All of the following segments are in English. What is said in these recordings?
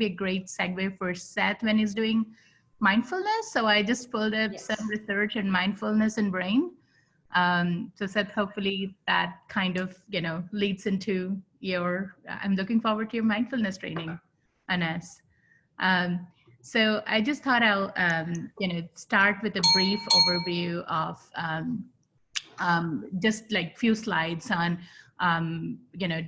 be a great segue for Seth when he's doing mindfulness. So I just pulled up some Yes. research in mindfulness and brain. So Seth, hopefully that kind of, leads into your, I'm looking forward to your mindfulness training, Anas. Um, so I just thought I'll, start with a brief overview of just like few slides on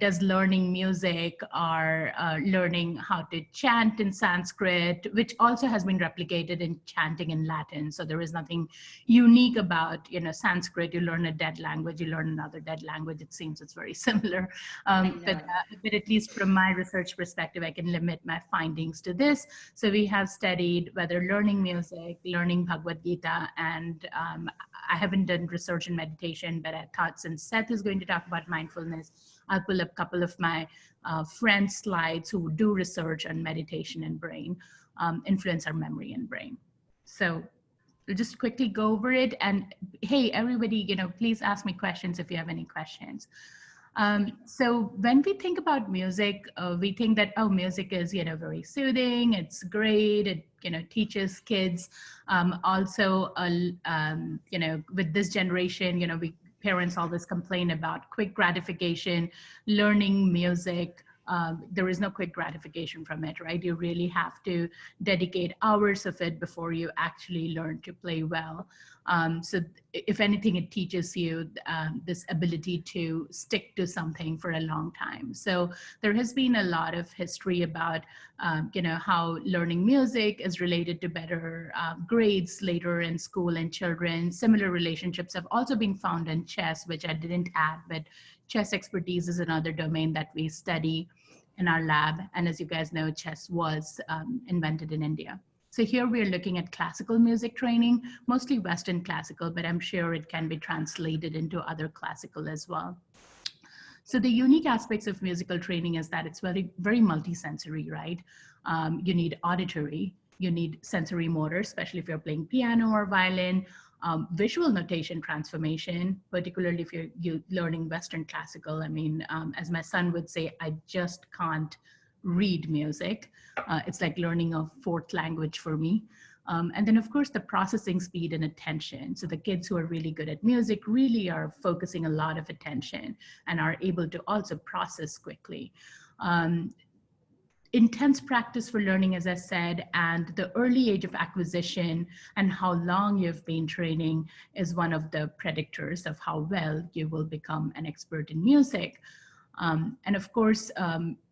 does learning music or learning how to chant in Sanskrit, which also has been replicated in chanting in Latin. So there is nothing unique about Sanskrit. You learn a dead language, you learn another dead language. It seems it's very similar, I but know. but at least from my research perspective, I can limit my findings to this. So we have studied whether learning music, learning Bhagavad Gita, and I haven't done research in meditation, but I thought since Seth is going to talk about mindfulness, I'll pull up a couple of my friends' slides who do research on meditation and brain, influence our memory and brain. So we'll just quickly go over it. And hey, everybody, please ask me questions if you have any questions. So when we think about music, we think that, oh, music is, very soothing. It's great. It, teaches kids. Also, with this generation, we parents always complain about quick gratification, learning music. There is no quick gratification from it, right? You really have to dedicate hours of it before you actually learn to play well. So if anything, it teaches you this ability to stick to something for a long time. So there has been a lot of history about, how learning music is related to better grades later in school and children. Similar relationships have also been found in chess, which I didn't add, but chess expertise is another domain that we study in our lab. And as you guys know, chess was invented in India. So here we are looking at classical music training, mostly Western classical, but I'm sure it can be translated into other classical as well. So the unique aspects of musical training is that it's very, very multisensory, right? You need auditory, you need sensory motor, especially if you're playing piano or violin, visual notation transformation, particularly if you're learning Western classical. I mean, as my son would say, I just can't read music. It's like learning a fourth language for me. And then, of course, the processing speed and attention. So the kids who are really good at music really are focusing a lot of attention and are able to also process quickly. Intense practice for learning, as I said, and the early age of acquisition and how long you've been training is one of the predictors of how well you will become an expert in music. And of course,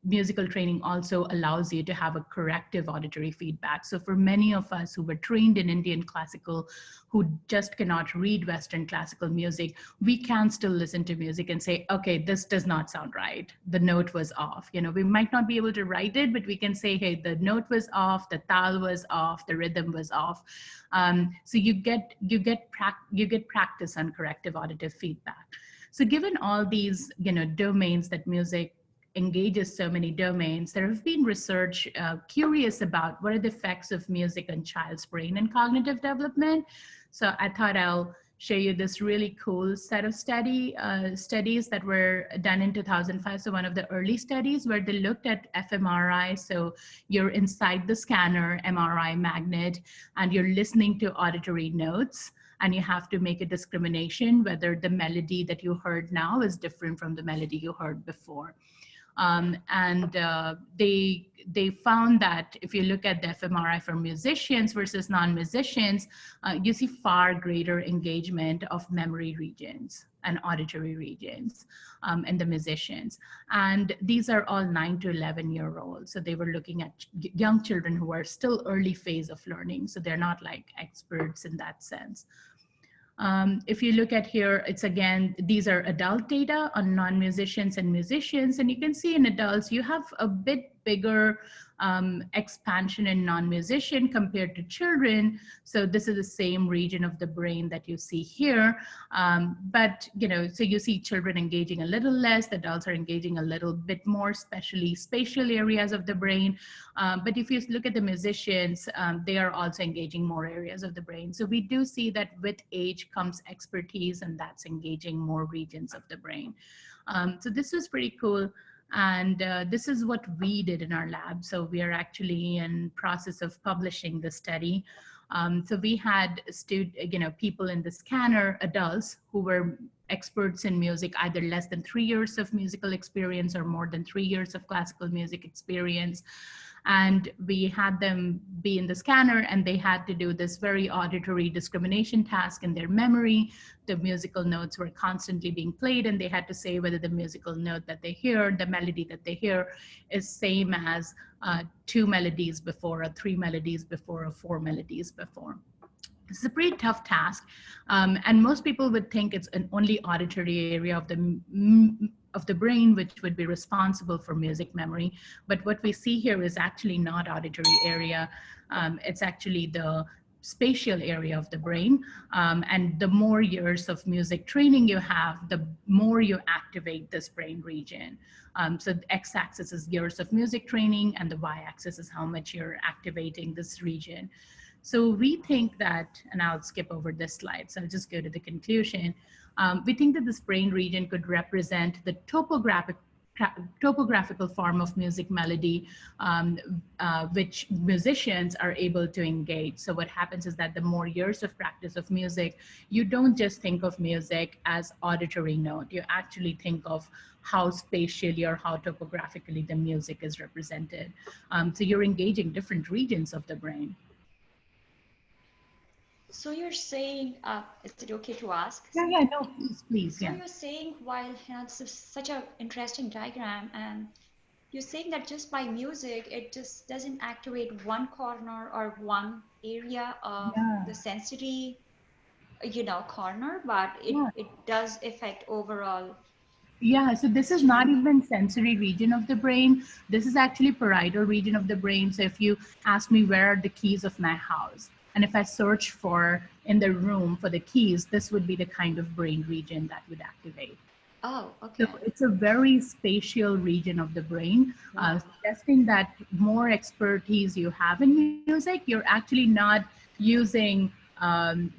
musical training also allows you to have a corrective auditory feedback. So for many of us who were trained in Indian classical, who just cannot read Western classical music, we can still listen to music and say, okay, this does not sound right. The note was off. We might not be able to write it, but we can say, hey, the note was off, the tal was off, the rhythm was off. So you get practice on corrective auditive feedback. So given all these, domains that music engages so many domains, there have been research curious about what are the effects of music on child's brain and cognitive development. So I thought I'll show you this really cool set of studies that were done in 2005. So one of the early studies where they looked at fMRI. So you're inside the scanner, MRI magnet, and you're listening to auditory notes. And you have to make a discrimination whether the melody that you heard now is different from the melody you heard before. They found that if you look at the fMRI for musicians versus non-musicians, you see far greater engagement of memory regions and auditory regions in the musicians. And these are all 9 to 11-year-olds. So they were looking at young children who are still early phase of learning. So they're not like experts in that sense. If you look at here, it's again, these are adult data on non-musicians and musicians. And you can see in adults, you have a bit bigger expansion in non-musician compared to children. So this is the same region of the brain that you see here. But, so you see children engaging a little less, the adults are engaging a little bit more, especially spatial areas of the brain. But if you look at the musicians, they are also engaging more areas of the brain. So we do see that with age comes expertise, and that's engaging more regions of the brain. So this was pretty cool. And this is what we did in our lab. So we are actually in process of publishing the study. So we had people in the scanner, adults who were experts in music, either less than 3 years of musical experience or more than 3 years of classical music experience. And we had them be in the scanner, and they had to do this very auditory discrimination task in their memory. The musical notes were constantly being played, and they had to say whether the musical note that they hear, the melody that they hear, is same as two melodies before, or three melodies before, or four melodies before. It's a pretty tough task, and most people would think it's an only auditory area of the brain which would be responsible for music memory. But what we see here is actually not auditory area. It's actually the spatial area of the brain. And the more years of music training you have, the more you activate this brain region. So the x-axis is years of music training, and the y-axis is how much you're activating this region. So we think that, and I'll skip over this slide, so I'll just go to the conclusion. We think that this brain region could represent the topographical form of music melody, which musicians are able to engage. So what happens is that the more years of practice of music, you don't just think of music as auditory note, you actually think of how spatially or how topographically the music is represented. So you're engaging different regions of the brain. So you're saying, is it okay to ask? Yeah, no, please, So yeah. you're saying, while this is such an interesting diagram, and you're saying that just by music, it just doesn't activate one corner or one area of Yeah. the sensory, corner, but Yeah. it does affect overall. Yeah, so this is not even sensory region of the brain. This is actually parietal region of the brain. So if you ask me where are the keys of my house, and if I search for in the room for the keys, this would be the kind of brain region that would activate. Oh, So okay. it's a very spatial region of the brain, Wow. suggesting that more expertise you have in music, you're actually not using,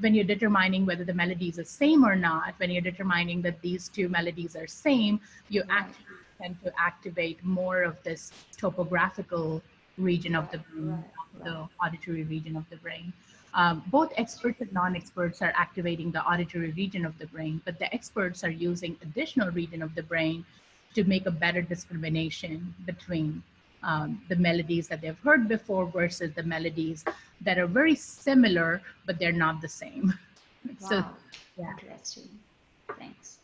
when you're determining whether the melodies are same or not, when you're determining that these two melodies are same, you Right, actually tend to activate more of this topographical region of the right, brain, right, the right. auditory region of the brain. Both experts and non-experts are activating the auditory region of the brain, but the experts are using additional region of the brain to make a better discrimination between the melodies that they've heard before versus the melodies that are very similar, but they're not the same. So, Wow. yeah. Interesting. Thanks.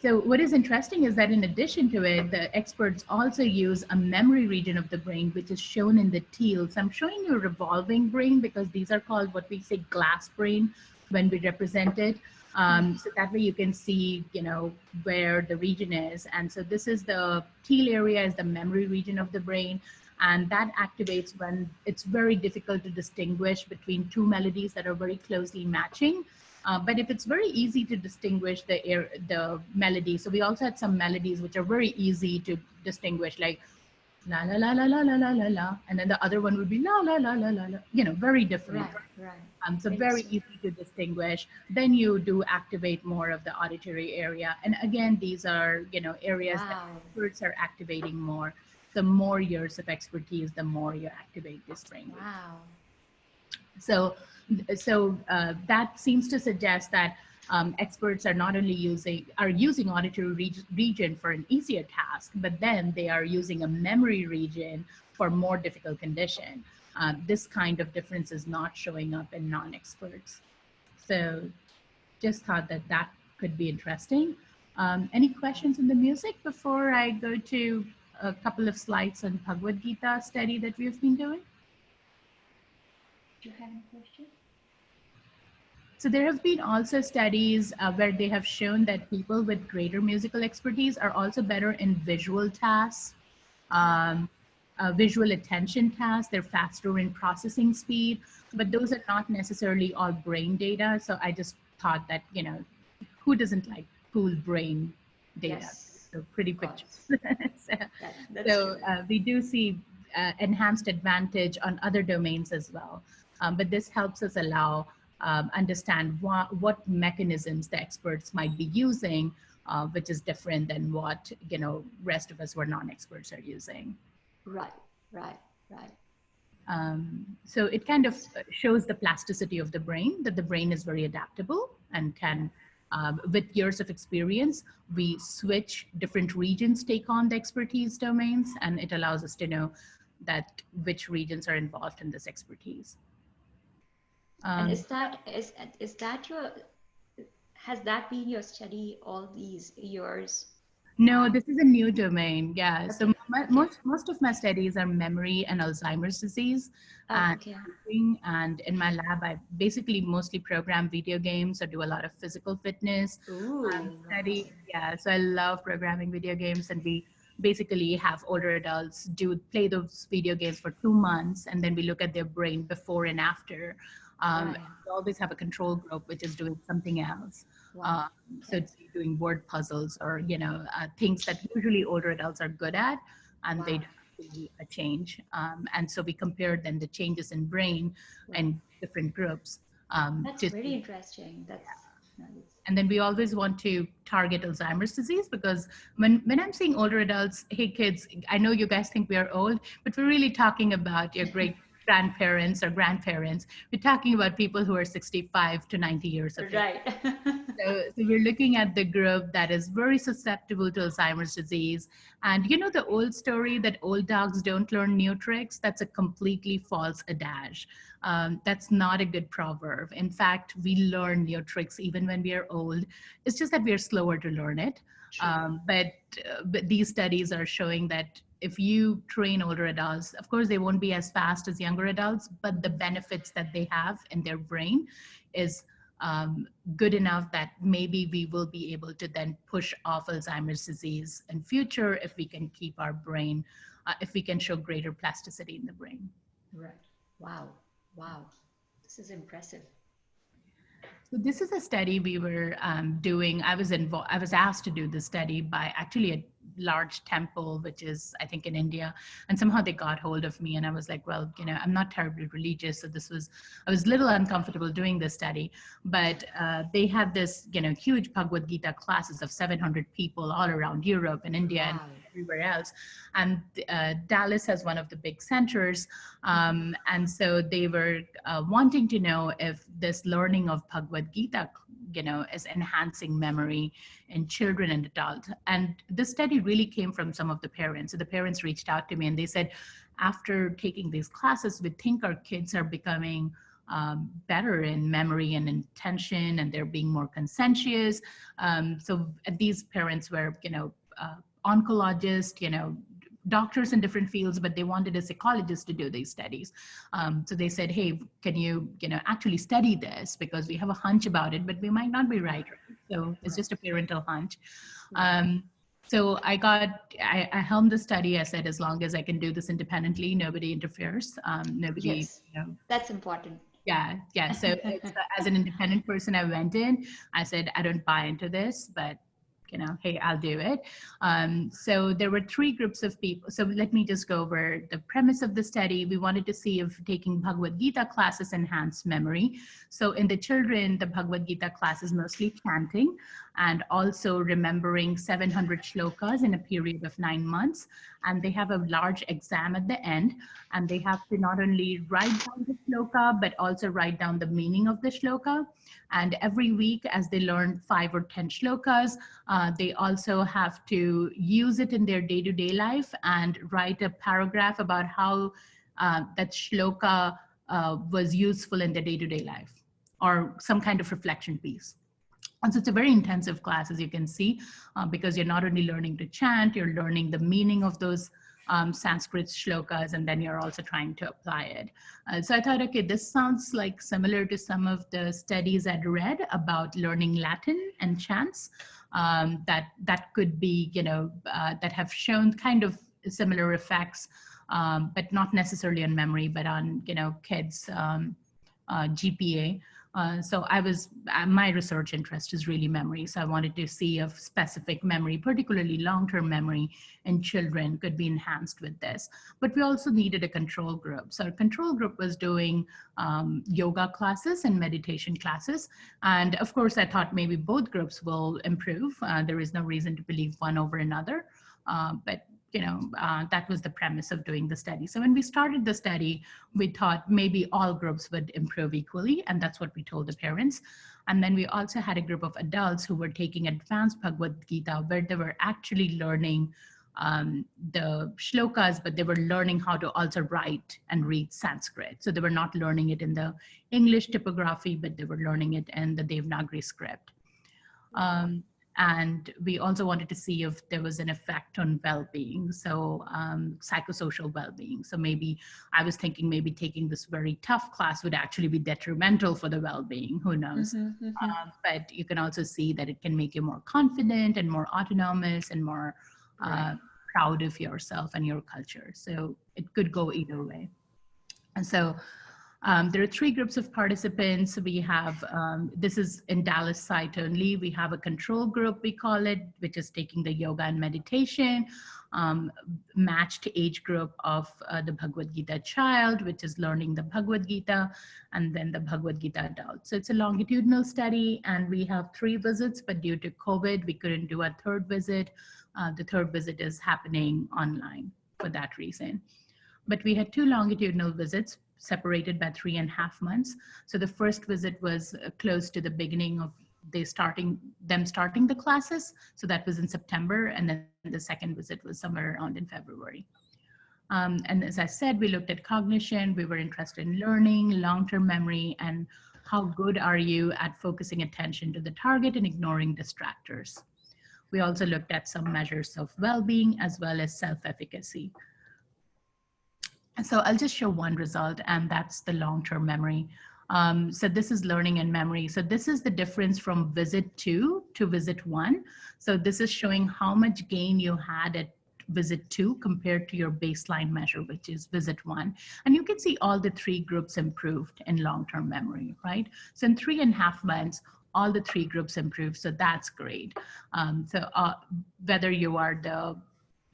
So what is interesting is that in addition to it, the experts also use a memory region of the brain, which is shown in the teal. So I'm showing you a revolving brain because these are called what we say glass brain when we represent it. So that way you can see, where the region is. And so this is the teal area is the memory region of the brain. And that activates when it's very difficult to distinguish between two melodies that are very closely matching. But if it's very easy to distinguish the melody, so we also had some melodies which are very easy to distinguish, like la la la la la la la la la, and then the other one would be la la la la la la, very different. Right, right. So very Interesting. easy to distinguish. Then you do activate more of the auditory area, and again, these are areas that Wow. experts are activating more. The more years of expertise, the more you activate this brain region. Wow. So, that seems to suggest that experts are not only using auditory region for an easier task, but then they are using a memory region for more difficult condition. This kind of difference is not showing up in non-experts. So, just thought that that could be interesting. Any questions on the music before I go to a couple of slides on Bhagavad Gita study that we've been doing? Do you have any questions? So there have been also studies where they have shown that people with greater musical expertise are also better in visual tasks, um, visual attention tasks. They're faster in processing speed, but those are not necessarily all brain data. So I just thought that, who doesn't like cool brain data? Yes, So pretty of pictures. course. so That's so true. we do see enhanced advantage on other domains as well. But this helps us allow understand what mechanisms the experts might be using which is different than what, rest of us who are non-experts are using. Right, right, right. So it kind of shows the plasticity of the brain, that the brain is very adaptable and can, with years of experience, we switch different regions, take on the expertise domains, and it allows us to know that which regions are involved in this expertise. And is that your, has that been your study all these years? No, this is a new domain. Yeah. So Okay, okay. most of my studies are memory and Alzheimer's disease. Oh, And okay. and in my lab, I basically mostly program video games or do a lot of physical fitness Ooh, wow. study. Yeah. So I love programming video games, and we basically have older adults play those video games for 2 months, and then we look at their brain before and after. Right. We always have a control group which is doing something else. Wow. Um, so Okay. it's doing word puzzles or things that usually older adults are good at, and they Wow. don't see a change. And so we compared then the changes in brain Wow. in different groups That's to very see. interesting. That's nice. And then we always want to target Alzheimer's disease, because when I'm seeing older adults, hey kids, I know you guys think we are old, but we're really talking about your great grandparents or grandparents. We're talking about people who are 65 to 90 years of age. Right. So we're looking at the group that is very susceptible to Alzheimer's disease. And you know the old story that old dogs don't learn new tricks? That's a completely false adage. That's not a good proverb. In fact, we learn new tricks even when we are old. It's just that we are slower to learn it. True. But these studies are showing that if you train older adults, of course, they won't be as fast as younger adults, but the benefits that they have in their brain is good enough that maybe we will be able to then push off Alzheimer's disease in future if we can keep our brain, if we can show greater plasticity in the brain. Right. Wow. Wow. This is impressive. So this is a study we were doing. I was involved. I was asked to do this study by actually a large temple, which is I think in India, and somehow they got hold of me, and I was like, well, I'm not terribly religious, so I was a little uncomfortable doing this study, but they have this huge Bhagavad Gita classes of 700 people all around Europe and India and Wow. everywhere else, and Dallas has one of the big centers, and so they were wanting to know if this learning of Bhagavad Gita, is enhancing memory in children and adults. And this study really came from some of the parents. So the parents reached out to me and they said, after taking these classes, we think our kids are becoming better in memory and intention, and they're being more conscientious. So these parents were, oncologists, doctors in different fields, but they wanted a psychologist to do these studies. So they said, hey, can you, actually study this? Because we have a hunch about it, but we might not be right. So it's just a parental hunch. So I helmed the study. I said, as long as I can do this independently, nobody interferes. Nobody, Yes. That's important. Yeah. So it's, as an independent person, I went in, I said, I don't buy into this, but hey, I'll do it. So there were 3 groups of people. So let me just go over the premise of the study. We wanted to see if taking Bhagavad Gita classes enhanced memory. So in the children, the Bhagavad Gita class is mostly chanting and also remembering 700 shlokas in a period of 9 months. And they have a large exam at the end, and they have to not only write down the shloka, but also write down the meaning of the shloka. And every week, as they learn 5 or 10 shlokas, they also have to use it in their day-to-day life and write a paragraph about how that shloka was useful in their day-to-day life, or some kind of reflection piece. And so it's a very intensive class, as you can see, because you're not only learning to chant, you're learning the meaning of those Sanskrit shlokas, and then you're also trying to apply it. So I thought, okay, this sounds like similar to some of the studies I'd read about learning Latin and chants that could be, that have shown kind of similar effects, but not necessarily on memory, but on, kids' GPA. So my research interest is really memory. So I wanted to see if specific memory, particularly long-term memory in children, could be enhanced with this. But we also needed a control group. So our control group was doing yoga classes and meditation classes. And of course, I thought maybe both groups will improve. There is no reason to believe one over another. But that was the premise of doing the study. So when we started the study, we thought maybe all groups would improve equally, and that's what we told the parents. And then we also had a group of adults who were taking advanced Bhagavad Gita, where they were actually learning the shlokas, but they were learning how to also write and read Sanskrit. So they were not learning it in the English typography, but they were learning it in the Devanagari script. And we also wanted to see if there was an effect on well-being, so psychosocial well-being. So maybe I was thinking maybe taking this very tough class would actually be detrimental for the well-being, who knows? But you can also see that it can make you more confident and more autonomous and more proud of yourself and your culture. So it could go either way. And so there are 3 groups of participants. We have, this is in Dallas site only. We have a control group, we call it, which is taking the yoga and meditation, matched age group of the Bhagavad Gita child, which is learning the Bhagavad Gita, and then the Bhagavad Gita adult. So it's a longitudinal study, and we have 3 visits, but due to COVID, we couldn't do a 3rd visit. The 3rd visit is happening online for that reason. But we had 2 longitudinal visits separated by 3.5 months. So the first visit was close to the beginning of them starting the classes. So that was in September. And then the second visit was somewhere around in February. And as I said, we looked at cognition. We were interested in learning, long-term memory, and how good are you at focusing attention to the target and ignoring distractors. We also looked at some measures of well-being as well as self-efficacy. So I'll just show one result, and that's the long-term memory. So this is learning and memory. So this is the difference from visit 2 to visit 1. So this is showing how much gain you had at visit 2 compared to your baseline measure, which is visit 1. And you can see all the 3 groups improved in long-term memory, right? So in 3.5 months, all the 3 groups improved. So that's great. So whether you are the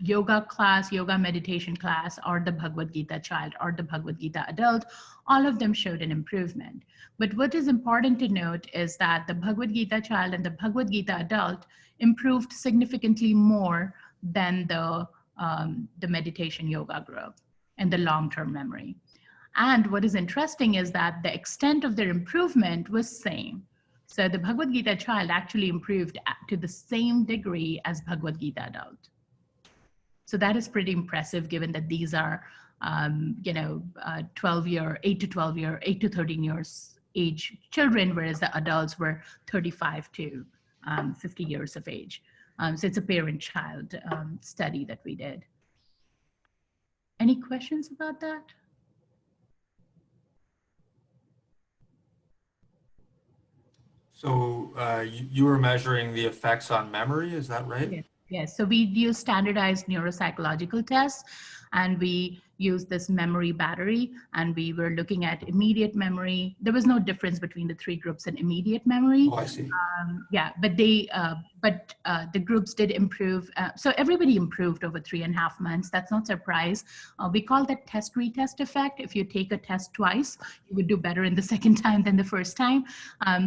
yoga class, yoga meditation class, or the Bhagavad Gita child or the Bhagavad Gita adult, all of them showed an improvement. But what is important to note is that the Bhagavad Gita child and the Bhagavad Gita adult improved significantly more than the meditation yoga group and the long-term memory. And what is interesting is that the extent of their improvement was same. So the Bhagavad Gita child actually improved to the same degree as Bhagavad Gita adult. So that is pretty impressive, given that these are, 8 to 13 years age children, whereas the adults were 35 to 50 years of age. So it's a parent-child study that we did. Any questions about that? So you were measuring the effects on memory, is that right? Yes. Yes, so we use standardized neuropsychological tests, and we use this memory battery, and we were looking at immediate memory. There was no difference between the 3 groups in immediate memory. Oh, I see. Yeah, but the groups did improve. So everybody improved over 3.5 months. That's not a surprise. We call that test retest effect. If you take a test twice, you would do better in the second time than the first time.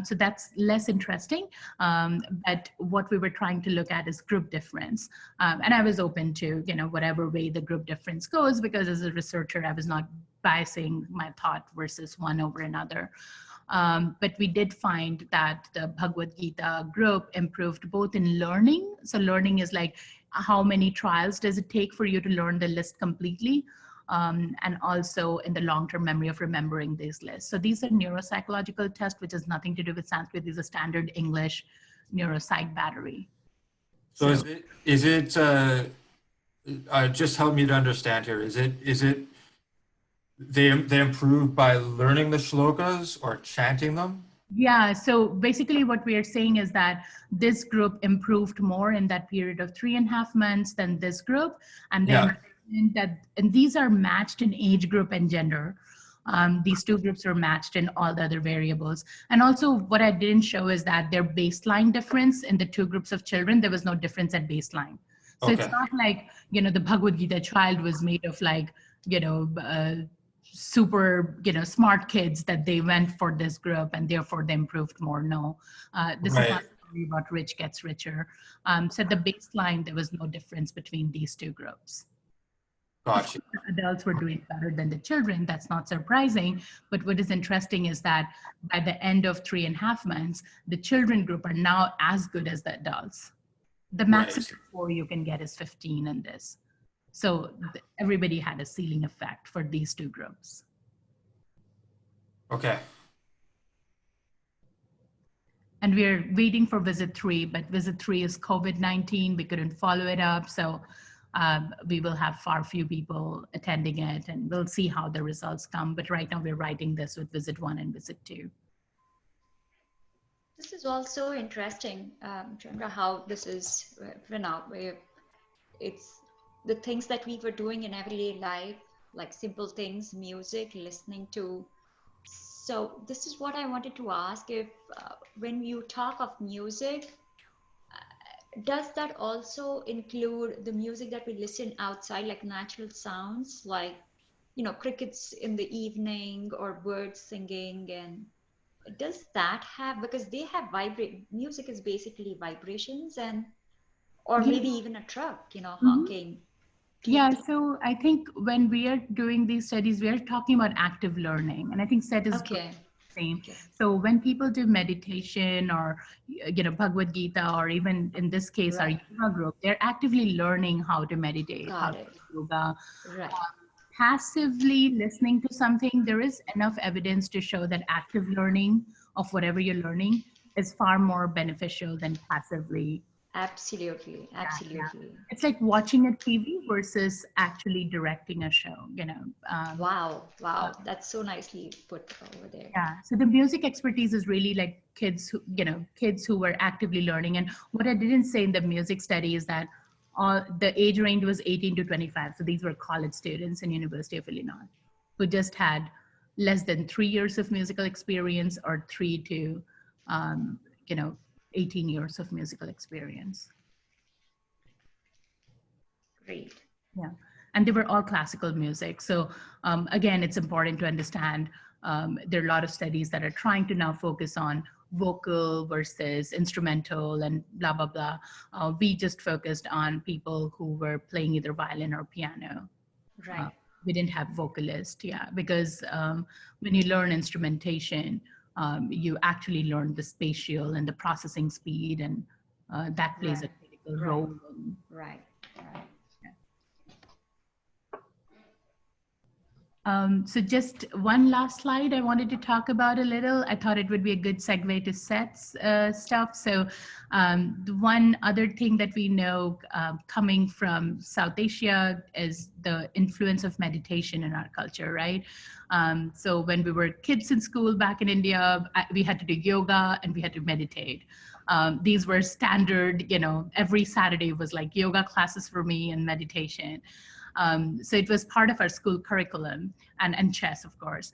So that's less interesting. But what we were trying to look at is group difference. And I was open to, whatever way the group difference goes, because as a researcher, I was not biasing my thought versus one over another. But we did find that the Bhagavad Gita group improved both in learning. So learning is like, how many trials does it take for you to learn the list completely? And also in the long-term memory of remembering these lists. So these are neuropsychological tests, which has nothing to do with Sanskrit. These are standard English neuropsych battery. So is it just help me to understand here. Is it they improve by learning the shlokas or chanting them? Yeah, so basically what we are saying is that this group improved more in that period of 3.5 months than this group. And then and these are matched in age group and gender. These two groups were matched in all the other variables. And also what I didn't show is that their baseline difference in the two groups of children, there was no difference at baseline. So it's Okay. not like, the Bhagavad Gita child was made of like, super, smart kids that they went for this group and therefore they improved more. No, this is Right. not about rich gets richer. So the baseline, there was no difference between these two groups. Gotcha. Adults were doing better than the children. That's not surprising. But what is interesting is that by the end of 3.5 months, the children group are now as good as the adults. The maximum score you can get is 15 in this. So everybody had a ceiling effect for these two groups. Okay. And we're waiting for visit 3, but visit 3 is COVID-19. We couldn't follow it up. So we will have far few people attending it, and we'll see how the results come. But right now we're writing this with visit 1 and visit 2. This is also interesting, Chandra, how this is, it's the things that we were doing in everyday life, like simple things, music, listening to. So this is what I wanted to ask, if when you talk of music, does that also include the music that we listen outside, like natural sounds, like, crickets in the evening or birds singing? And does that have, because they have music is basically vibrations, and or maybe even a truck, honking. Yeah, so I think when we are doing these studies, we are talking about active learning, and I think SET is Okay. same. Okay. So when people do meditation or Bhagavad Gita, or even in this case our yoga group, they're actively learning how to meditate, how to do yoga. Right. Passively listening to something, there is enough evidence to show that active learning of whatever you're learning is far more beneficial than passively. Absolutely. Yeah. It's like watching a TV versus actually directing a show, Wow. That's so nicely put over there. Yeah. So the music expertise is really like kids who were actively learning. And what I didn't say in the music study is that the age range was 18 to 25. So these were college students in University of Illinois who just had less than 3 years of musical experience, or 3 to 18 years of musical experience. Great. Yeah. And they were all classical music. So again, it's important to understand there are a lot of studies that are trying to now focus on vocal versus instrumental and blah, blah, blah. We just focused on people who were playing either violin or piano. Right. We didn't have vocalists, because when you learn instrumentation, you actually learn the spatial and the processing speed, and that plays a critical role. Right. So just one last slide I wanted to talk about a little. I thought it would be a good segue to SET's stuff. So the one other thing that we know coming from South Asia is the influence of meditation in our culture, right? So when we were kids in school back in India, we had to do yoga and we had to meditate. These were standard, every Saturday was like yoga classes for me and meditation. So it was part of our school curriculum, and chess, of course.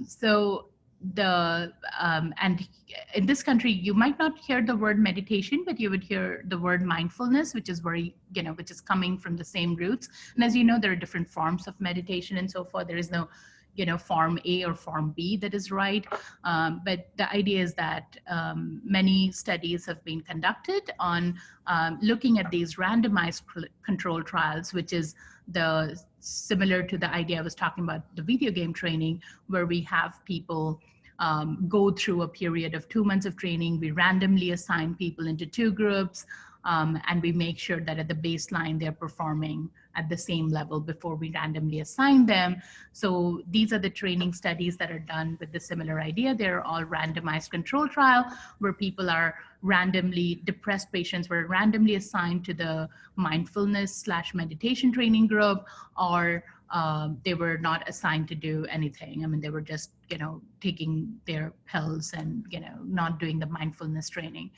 So and in this country, you might not hear the word meditation, but you would hear the word mindfulness, which is very, which is coming from the same roots. And as you know, there are different forms of meditation and so forth. There is no form A or form B that is right. But the idea is that many studies have been conducted on looking at these randomized control trials, which is similar to the idea I was talking about, the video game training, where we have people go through a period of 2 months of training. We randomly assign people into 2 groups, and we make sure that at the baseline they're performing at the same level before we randomly assign them. So these are the training studies that are done with the similar idea. They're all randomized control trial where people are depressed patients were randomly assigned to the mindfulness/meditation training group, or they were not assigned to do anything. I mean, they were just, taking their pills and, not doing the mindfulness training.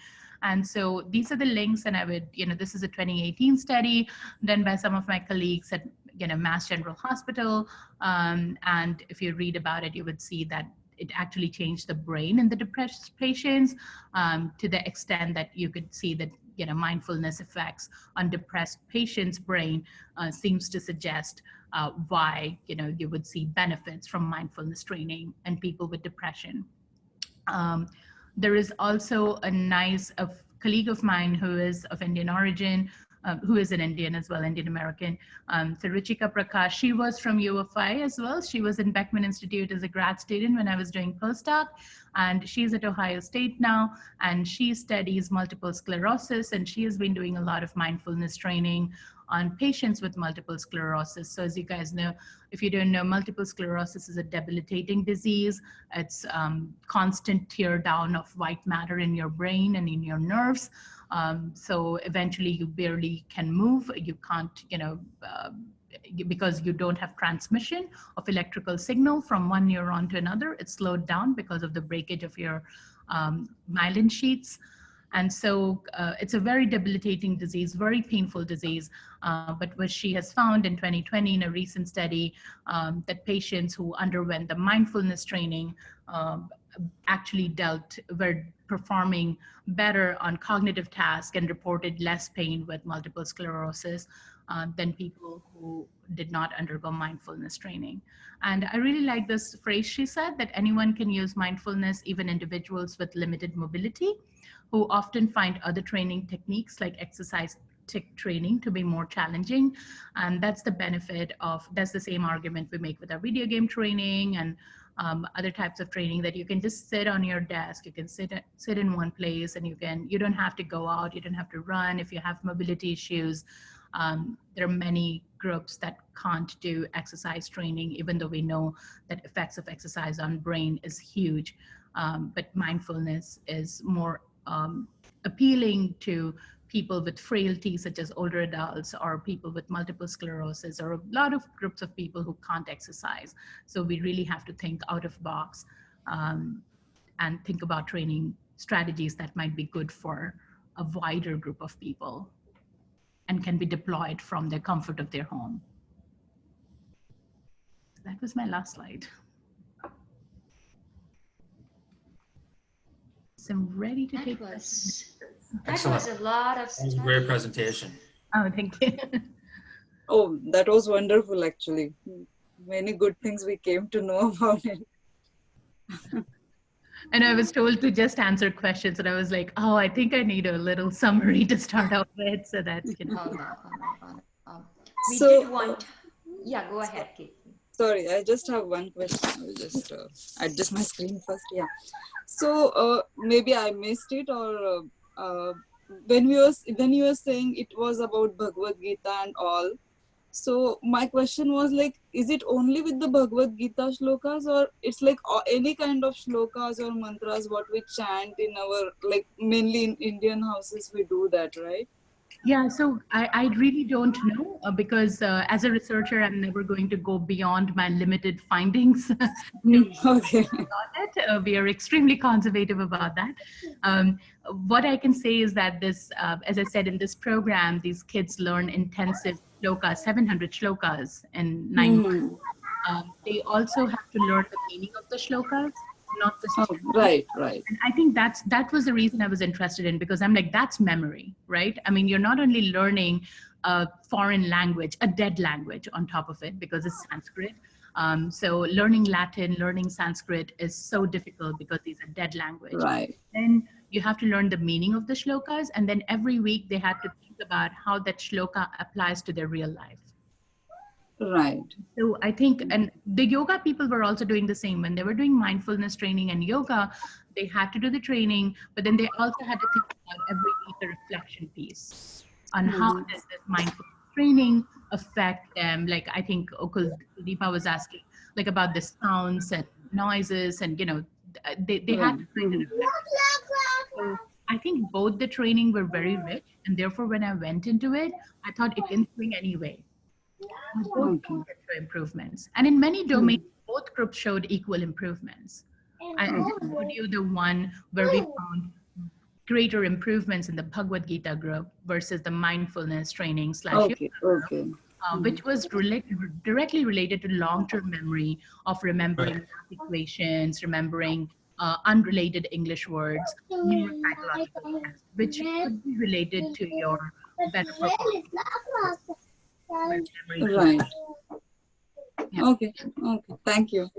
And so these are the links, and I would, this is a 2018 study done by some of my colleagues at Mass General Hospital. And if you read about it, you would see that it actually changed the brain in the depressed patients, to the extent that you could see that mindfulness effects on depressed patients' brain seems to suggest why you would see benefits from mindfulness training in people with depression. There is also a colleague of mine who is of Indian origin, who is an Indian as well, Indian American, so Ruchika Prakash. She was from UFI as well. She was in Beckman Institute as a grad student when I was doing postdoc, and she's at Ohio State now, and she studies multiple sclerosis, and she has been doing a lot of mindfulness training on patients with multiple sclerosis. So as you guys know, if you don't know, multiple sclerosis is a debilitating disease. It's constant tear down of white matter in your brain and in your nerves. So eventually you barely can move. You can't, because you don't have transmission of electrical signal from one neuron to another. It's slowed down because of the breakage of your myelin sheaths. And so it's a very debilitating disease, very painful disease. But what she has found in 2020 in a recent study, that patients who underwent the mindfulness training actually were performing better on cognitive tasks and reported less pain with multiple sclerosis than people who did not undergo mindfulness training. And I really like this phrase she said, that anyone can use mindfulness, even individuals with limited mobility, who often find other training techniques like exercise training to be more challenging. And that's the benefit of, that's the same argument we make with our video game training and other types of training, that you can just sit on your desk, you can sit in one place, and you don't have to go out, you don't have to run. If you have mobility issues, there are many groups that can't do exercise training, even though we know that effects of exercise on brain is huge. But mindfulness is more appealing to people with frailty, such as older adults or people with multiple sclerosis, or a lot of groups of people who can't exercise. So we really have to think out of box and think about training strategies that might be good for a wider group of people and can be deployed from the comfort of their home. That was my last slide. So I'm ready to take questions. That was a lot of stuff. That was a great presentation. Oh, thank you. Oh, that was wonderful, actually. Many good things we came to know about it. And I was told to just answer questions, and I was like, oh, I think I need a little summary to start out with, so that we did want. Yeah, go ahead, Kate. Sorry, I just have one question. I'll just adjust my screen first. Yeah. So maybe I missed it, or when you were saying it was about Bhagavad Gita and all. So my question was like, is it only with the Bhagavad Gita shlokas, or it's like any kind of shlokas or mantras what we chant in our, like mainly in Indian houses we do that, right? Yeah, so I really don't know because as a researcher, I'm never going to go beyond my limited findings. Okay. We are extremely conservative about that. What I can say is that this, as I said, in this program, these kids learn intensive shlokas, 700 shlokas in 9 months. They also have to learn the meaning of the shlokas. Not just right. And I think that was the reason I was interested in, because I'm like, that's memory, right? I mean, you're not only learning a foreign language, a dead language on top of it, because it's Sanskrit. So learning Latin, learning Sanskrit is so difficult because these are dead language. Right. Then you have to learn the meaning of the shlokas, and then every week they had to think about how that shloka applies to their real life. Right. So I think, and the yoga people were also doing the same. When they were doing mindfulness training and yoga, they had to do the training, but then they also had to think about every week the reflection piece on how does this mindfulness training affect them. Like I think Deepa was asking, like about the sounds and noises, and they had to kind of so I think both the training were very rich, and therefore when I went into it, I thought it can swing anyway. Both showed improvements, and in many domains, both groups showed equal improvements. I showed you the one where we found greater improvements in the Bhagavad Gita group versus the mindfulness training / yoga group. which was directly related to long-term memory of remembering math equations, remembering unrelated English words, neuropsychological tests, which could be related to your better performance with memory. Right. Yeah. Okay. Okay. Thank you.